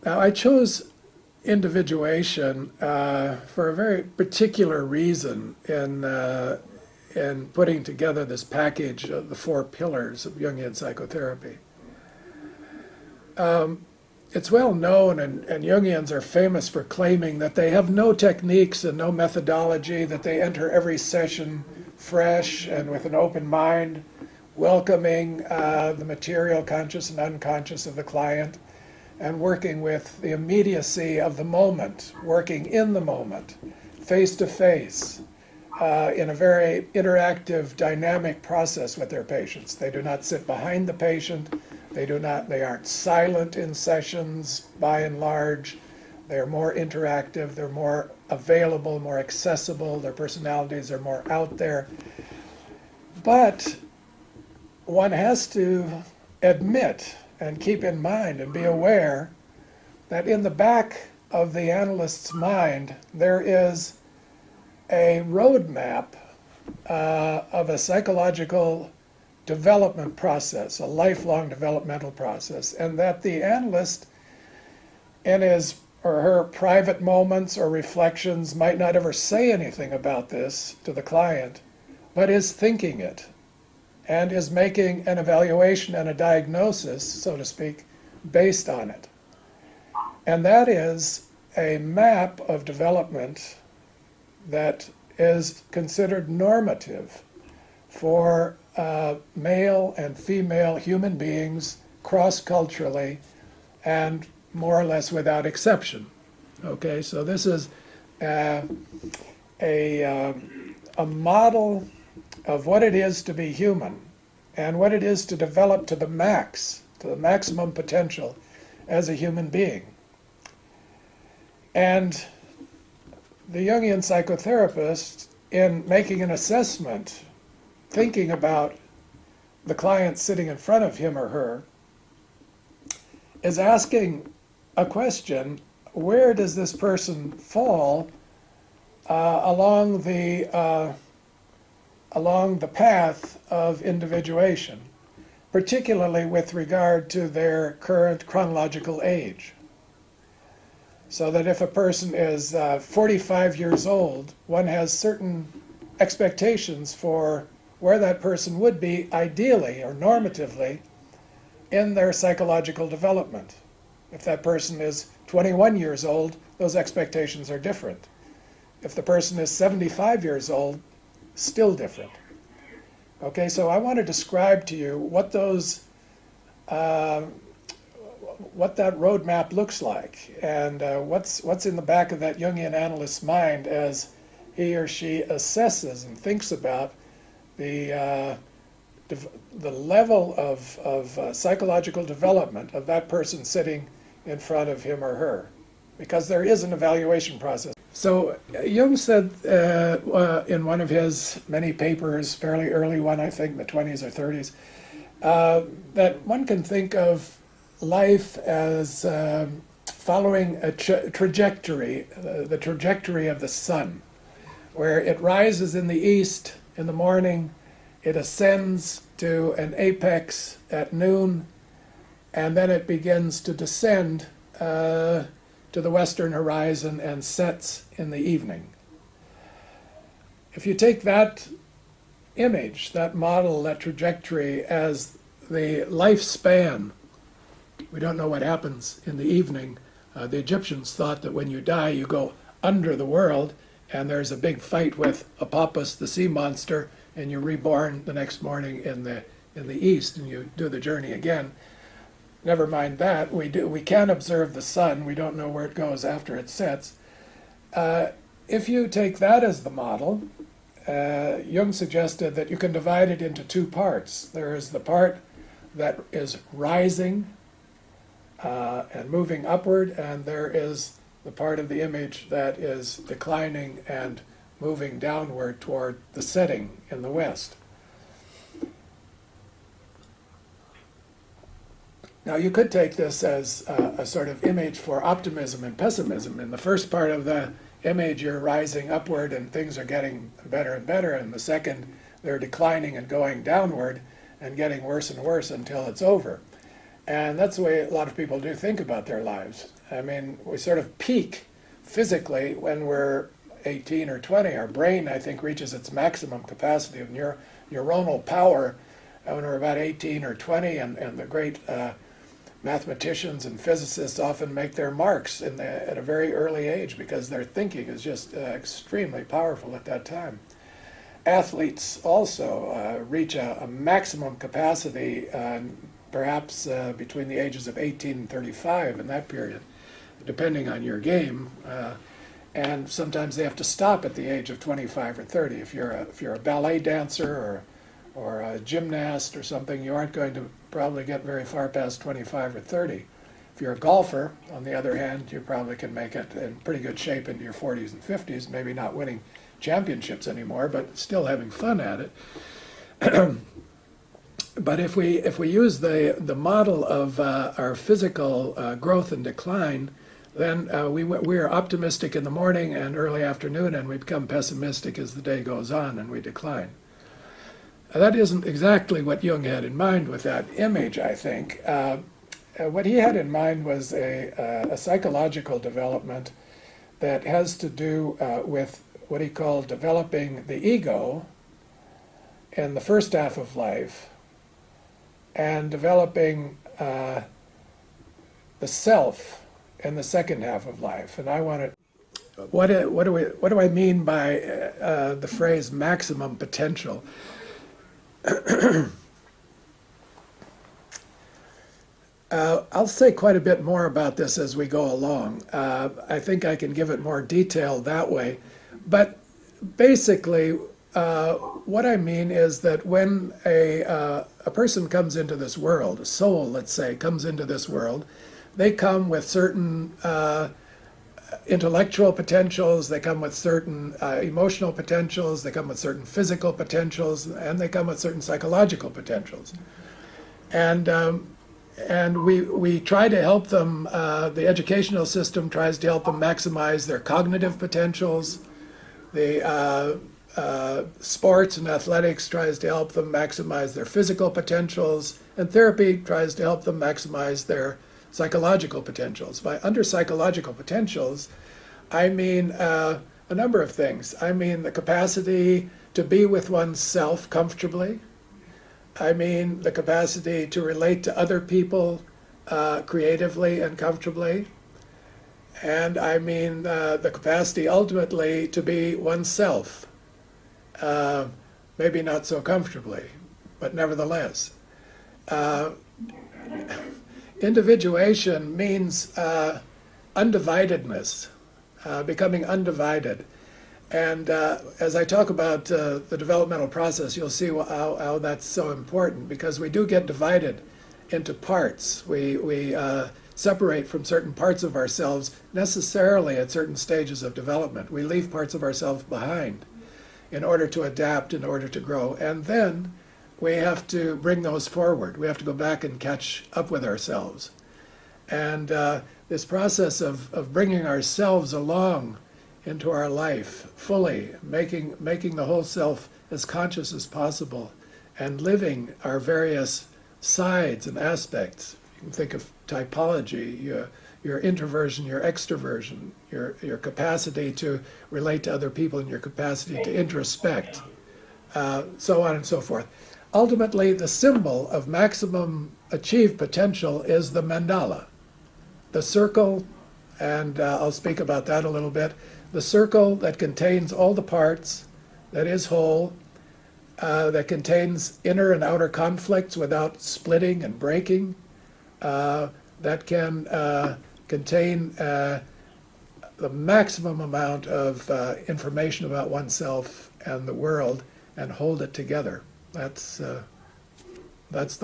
Now, I chose individuation for a very particular reason in putting together this package of the 4 pillars of Jungian psychotherapy. It's well known, and Jungians are famous for claiming that they have no techniques and no methodology, that they enter every session fresh and with an open mind, welcoming the material conscious and unconscious of the client, and working with the immediacy of the moment, working in the moment, face to face, in a very interactive, dynamic process with their patients. They do not sit behind the patient. They aren't silent in sessions by and large. They're more interactive, they're more available, more accessible, their personalities are more out there. But one has to admit and keep in mind and be aware that in the back of the analyst's mind there is a roadmap of a psychological development process, a lifelong developmental process, and that the analyst in his or her private moments or reflections might not ever say anything about this to the client, but is thinking it and is making an evaluation and a diagnosis, so to speak, based on it. And that is a map of development that is considered normative for male and female human beings cross-culturally and more or less without exception. Okay, so this is a model of what it is to be human and what it is to develop to the maximum potential as a human being. And the Jungian psychotherapist, in making an assessment, thinking about the client sitting in front of him or her, is asking a question: where does this person fall along the path of individuation, particularly with regard to their current chronological age? So that if a person is 45 years old, one has certain expectations for where that person would be ideally or normatively in their psychological development. If that person is 21 years old, those expectations are different. If the person is 75 years old, still different. Okay, so I want to describe to you what those what that roadmap looks like, and what's in the back of that Jungian analyst's mind as he or she assesses and thinks about the level of psychological development of that person sitting in front of him or her, because there is an evaluation process. So Jung said in one of his many papers, fairly early one, I think, in the 20s or 30s, that one can think of life as following a trajectory, the trajectory of the sun, where it rises in the east in the morning, it ascends to an apex at noon, and then it begins to descend to the western horizon and sets in the evening. If you take that image, that model, that trajectory as the lifespan, we don't know what happens in the evening. The Egyptians thought that when you die, you go under the world, and there's a big fight with Apophis, the sea monster, and you're reborn the next morning in the east, and you do the journey again. Never mind that. We can observe the sun. We don't know where it goes after it sets. If you take that as the model, Jung suggested that you can divide it into 2 parts. There is the part that is rising and moving upward, and there is the part of the image that is declining and moving downward toward the setting in the west. Now, you could take this as a sort of image for optimism and pessimism. In the first part of the image, you're rising upward and things are getting better and better. In the second, they're declining and going downward and getting worse and worse until it's over. And that's the way a lot of people do think about their lives. I mean, we sort of peak physically when we're 18 or 20. Our brain, I think, reaches its maximum capacity of neuronal power when we're about 18 or 20, and the great mathematicians and physicists often make their marks at a very early age because their thinking is just extremely powerful at that time. Athletes also reach a maximum capacity perhaps between the ages of 18 and 35 in that period, depending on your game. And sometimes they have to stop at the age of 25 or 30. If you're a ballet dancer or a gymnast or something, you aren't going to probably get very far past 25 or 30. If you're a golfer, on the other hand, you probably can make it in pretty good shape into your 40s and 50s, maybe not winning championships anymore, but still having fun at it. But if we use the model of our physical growth and decline, then we are optimistic in the morning and early afternoon, and we become pessimistic as the day goes on and we decline. That isn't exactly what Jung had in mind with that image, I think. What he had in mind was a psychological development that has to do with what he called developing the ego in the first half of life and developing the self in the second half of life. And I want to, what do I mean by the phrase maximum potential? I'll say quite a bit more about this as we go along. I think I can give it more detail that way. But basically, what I mean is that when a person comes into this world, a soul, let's say, comes into this world, they come with certain intellectual potentials, they come with certain emotional potentials, they come with certain physical potentials, and they come with certain psychological potentials. And we try to help them, the educational system tries to help them maximize their cognitive potentials. The sports and athletics tries to help them maximize their physical potentials, and therapy tries to help them maximize their psychological potentials. By under psychological potentials, I mean a number of things. I mean the capacity to be with oneself comfortably. I mean the capacity to relate to other people creatively and comfortably. And I mean the capacity ultimately to be oneself, maybe not so comfortably, but nevertheless. Individuation means undividedness, becoming undivided. And as I talk about the developmental process, you'll see how that's so important, because we do get divided into parts. We separate from certain parts of ourselves necessarily at certain stages of development. We leave parts of ourselves behind in order to adapt, in order to grow. And then we have to bring those forward. We have to go back and catch up with ourselves. And this process of bringing ourselves along into our life fully, making the whole self as conscious as possible, and living our various sides and aspects. You can think of typology, your introversion, your extroversion, your capacity to relate to other people, and your capacity to introspect, so on and so forth. Ultimately, the symbol of maximum achieved potential is the mandala, the circle, and I'll speak about that a little bit. The circle that contains all the parts, that is whole, that contains inner and outer conflicts without splitting and breaking, that can contain the maximum amount of information about oneself and the world and hold it together. That's the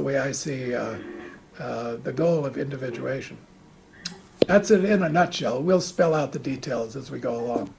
way I see the goal of individuation. That's it in a nutshell. We'll spell out the details as we go along.